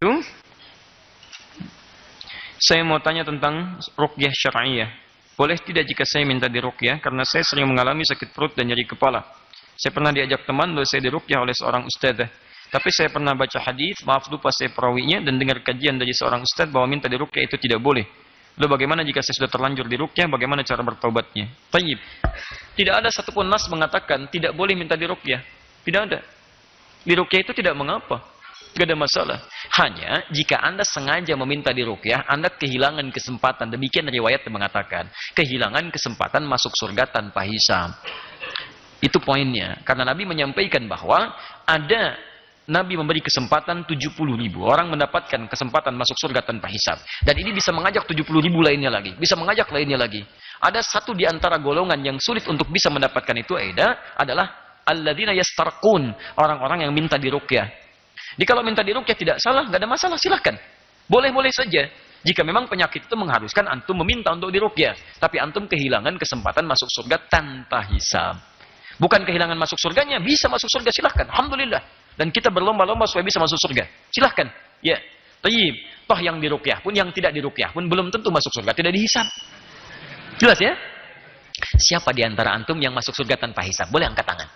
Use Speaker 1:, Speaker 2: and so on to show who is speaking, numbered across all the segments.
Speaker 1: itu, saya mau tanya tentang ruqyah syar'iyah. Boleh tidak jika saya minta diruqyah karena saya sering mengalami sakit perut dan nyeri kepala. Saya pernah diajak teman lalu saya diruqyah oleh seorang ustadzah. Tapi saya pernah baca hadis, maaf lupa saya perawinya dan dengar kajian dari seorang ustadz bahwa minta diruqyah itu tidak boleh. Lalu bagaimana jika saya sudah terlanjur diruqyah, bagaimana cara bertaubatnya? Tayyib. Tidak ada satupun nas mengatakan tidak boleh minta diruqyah. Tidak ada. Diruqyah itu tidak mengapa. Tidak ada masalah. Hanya jika Anda sengaja meminta diruqyah, Anda kehilangan kesempatan. Demikian riwayat yang mengatakan. Kehilangan kesempatan masuk surga tanpa hisab. Itu poinnya. Karena Nabi menyampaikan bahwa ada Nabi memberi kesempatan 70.000 orang mendapatkan kesempatan masuk surga tanpa hisab. Dan ini bisa mengajak 70.000 lainnya lagi. Bisa mengajak lainnya lagi. Ada satu di antara golongan yang sulit untuk bisa mendapatkan itu adalah alladzina yastarqun, orang-orang yang minta diruqyah. Jadi kalau minta diruqyah tidak salah, nggak ada masalah, silakan. Boleh-boleh saja. Jika memang penyakit itu mengharuskan antum meminta untuk diruqyah, tapi antum kehilangan kesempatan masuk surga tanpa hisab. Bukan kehilangan masuk surganya, bisa masuk surga, silahkan. Alhamdulillah. Dan kita berlomba-lomba supaya bisa masuk surga. Silahkan. Ya. Tayyib. Toh yang diruqyah pun, yang tidak diruqyah pun belum tentu masuk surga, tidak dihisab. Jelas ya? Siapa di antara antum yang masuk surga tanpa hisab? Boleh angkat tangan.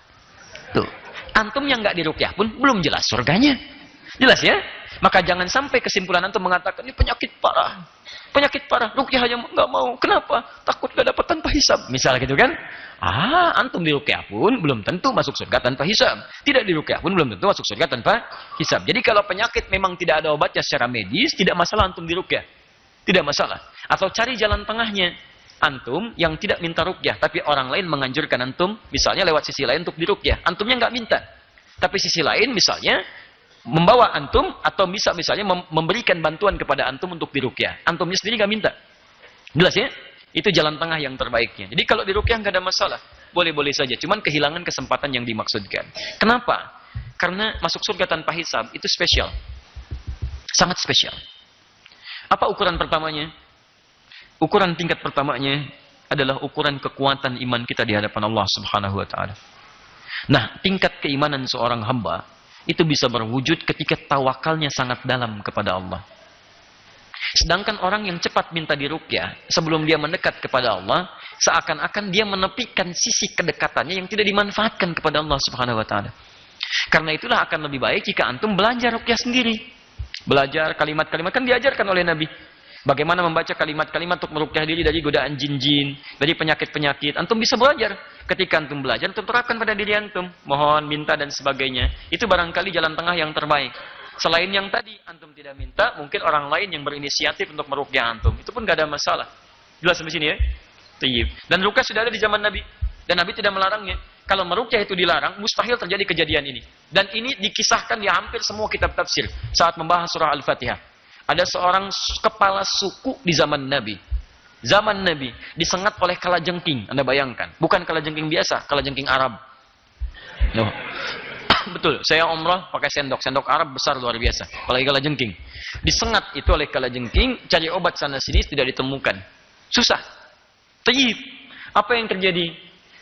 Speaker 1: Tuh. Antum yang nggak diruqyah pun belum jelas surganya. Jelas ya? Maka jangan sampai kesimpulan antum mengatakan ini penyakit parah. Penyakit parah, ruqyah aja nggak mau. Kenapa? Takut nggak dapat tanpa hisab. Misal gitu kan? Antum diruqyah pun belum tentu masuk surga tanpa hisab. Tidak diruqyah pun belum tentu masuk surga tanpa hisab. Jadi kalau penyakit memang tidak ada obatnya secara medis, tidak masalah antum diruqyah. Tidak masalah. Atau cari jalan tengahnya. Antum yang tidak minta ruqyah, tapi orang lain menganjurkan antum, misalnya lewat sisi lain untuk diruqyah. Antumnya nggak minta. Tapi sisi lain misalnya membawa antum atau bisa misalnya memberikan bantuan kepada antum untuk diruqyah. Antumnya sendiri nggak minta. Jelas ya? Itu jalan tengah yang terbaiknya. Jadi kalau diruqyah nggak ada masalah. Boleh-boleh saja. Cuman kehilangan kesempatan yang dimaksudkan. Kenapa? Karena masuk surga tanpa hisab itu spesial. Sangat spesial. Apa ukuran pertamanya? Ukuran tingkat pertamanya adalah ukuran kekuatan iman kita di hadapan Allah Subhanahu wa taala. Nah, tingkat keimanan seorang hamba itu bisa berwujud ketika tawakalnya sangat dalam kepada Allah. Sedangkan orang yang cepat minta diruqyah sebelum dia mendekat kepada Allah, seakan-akan dia menepikan sisi kedekatannya yang tidak dimanfaatkan kepada Allah Subhanahu wa taala. Karena itulah akan lebih baik jika antum belajar ruqyah sendiri. Belajar kalimat-kalimat, kan diajarkan oleh Nabi. Bagaimana membaca kalimat-kalimat untuk meruqyah diri dari godaan jin-jin, dari penyakit-penyakit. Antum bisa belajar. Ketika antum belajar, antum terapkan pada diri antum. Mohon, minta, dan sebagainya. Itu barangkali jalan tengah yang terbaik. Selain yang tadi, antum tidak minta, mungkin orang lain yang berinisiatif untuk meruqyah antum. Itu pun gak ada masalah. Jelas sampai sini ya? Tayyib. Dan ruqyah sudah ada di zaman Nabi. Dan Nabi tidak melarangnya. Kalau meruqyah itu dilarang, mustahil terjadi kejadian ini. Dan ini dikisahkan di hampir semua kitab tafsir saat membahas surah Al-Fatihah. Ada seorang kepala suku di zaman Nabi. Zaman Nabi disengat oleh kalajengking. Anda bayangkan. Bukan kalajengking biasa, kalajengking Arab. No. Betul, saya umrah pakai sendok. Sendok Arab besar luar biasa. Apalagi kalajengking. Disengat itu oleh kalajengking, cari obat sana sini tidak ditemukan. Susah. Tayyib. Apa yang terjadi?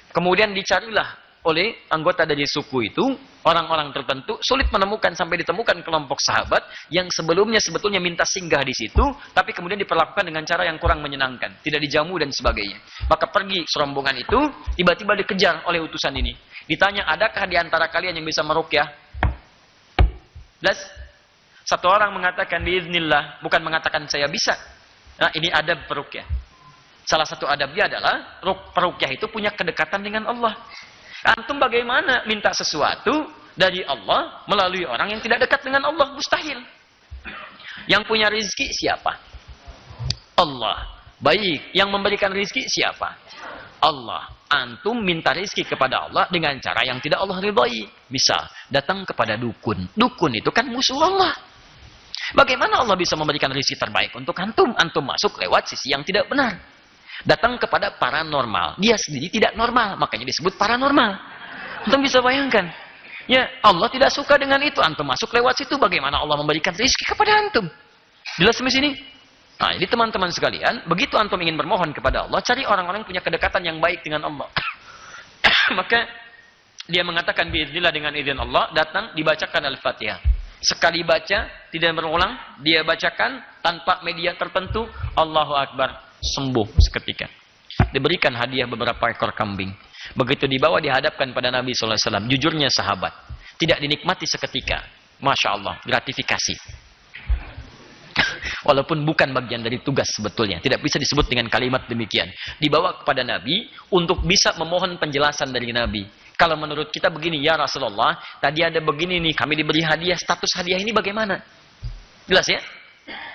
Speaker 1: Kemudian dicarilah oleh anggota dari suku itu, orang-orang tertentu, sulit menemukan sampai ditemukan kelompok sahabat yang sebelumnya sebetulnya minta singgah di situ, tapi kemudian diperlakukan dengan cara yang kurang menyenangkan, tidak dijamu dan sebagainya. Maka pergi serombongan itu, tiba-tiba dikejar oleh utusan ini. Ditanya, adakah di antara kalian yang bisa meruqyah? Plus, satu orang mengatakan biiznillah, bukan mengatakan saya bisa. Nah, ini adab peruqyah. Salah satu adabnya adalah peruqyah itu punya kedekatan dengan Allah. Antum bagaimana minta sesuatu dari Allah melalui orang yang tidak dekat dengan Allah? Mustahil. Yang punya rizki siapa? Allah. Baik, yang memberikan rizki siapa? Allah. Antum minta rizki kepada Allah dengan cara yang tidak Allah ridhai. Misal, datang kepada dukun. Dukun itu kan musuh Allah. Bagaimana Allah bisa memberikan rizki terbaik untuk antum? Antum masuk lewat sisi yang tidak benar. Datang kepada paranormal. Dia sendiri tidak normal. Makanya disebut paranormal. Antum bisa bayangkan. Ya, Allah tidak suka dengan itu. Antum masuk lewat situ. Bagaimana Allah memberikan rezeki kepada antum? Jelas sampai sini? Nah, jadi teman-teman sekalian, begitu antum ingin bermohon kepada Allah, cari orang-orang yang punya kedekatan yang baik dengan Allah. Maka dia mengatakan biiznillah, dengan izin Allah, datang dibacakan Al-Fatihah. Sekali baca, tidak berulang, dia bacakan tanpa media tertentu, Allahu Akbar, sembuh seketika. Diberikan hadiah beberapa ekor kambing. Begitu dibawa dihadapkan pada Nabi SAW. Jujurnya sahabat, tidak dinikmati seketika. Masya Allah, gratifikasi. Walaupun bukan bagian dari tugas sebetulnya. Tidak bisa disebut dengan kalimat demikian. Dibawa kepada Nabi untuk bisa memohon penjelasan dari Nabi. Kalau menurut kita begini, ya Rasulullah, tadi ada begini nih, kami diberi hadiah, status hadiah ini bagaimana? Jelas ya?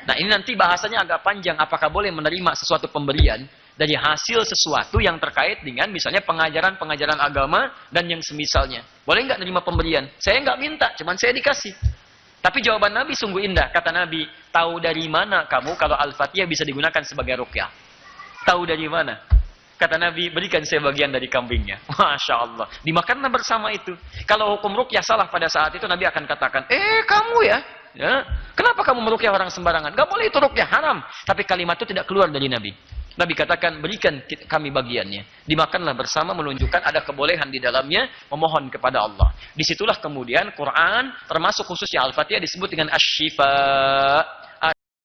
Speaker 1: Nah ini nanti bahasanya agak panjang, apakah boleh menerima sesuatu pemberian dari hasil sesuatu yang terkait dengan misalnya pengajaran-pengajaran agama dan yang semisalnya. Boleh nggak menerima pemberian? Saya nggak minta, cuman saya dikasih. Tapi jawaban Nabi sungguh indah. Kata Nabi, tahu dari mana kamu kalau Al-Fatihah bisa digunakan sebagai ruqyah? Tahu dari mana? Kata Nabi, berikan saya bagian dari kambingnya. Masya Allah. Dimakanlah bersama itu. Kalau hukum ruqyah salah pada saat itu, Nabi akan katakan, kamu ya? Kenapa kamu meruqyah orang sembarangan? Gak boleh itu ruqyah, haram. Tapi kalimat itu tidak keluar dari Nabi. Nabi katakan, berikan kami bagiannya. Dimakanlah bersama, menunjukkan ada kebolehan di dalamnya, memohon kepada Allah. Disitulah kemudian Quran, termasuk khususnya Al-Fatihah, disebut dengan Asy-Syifa.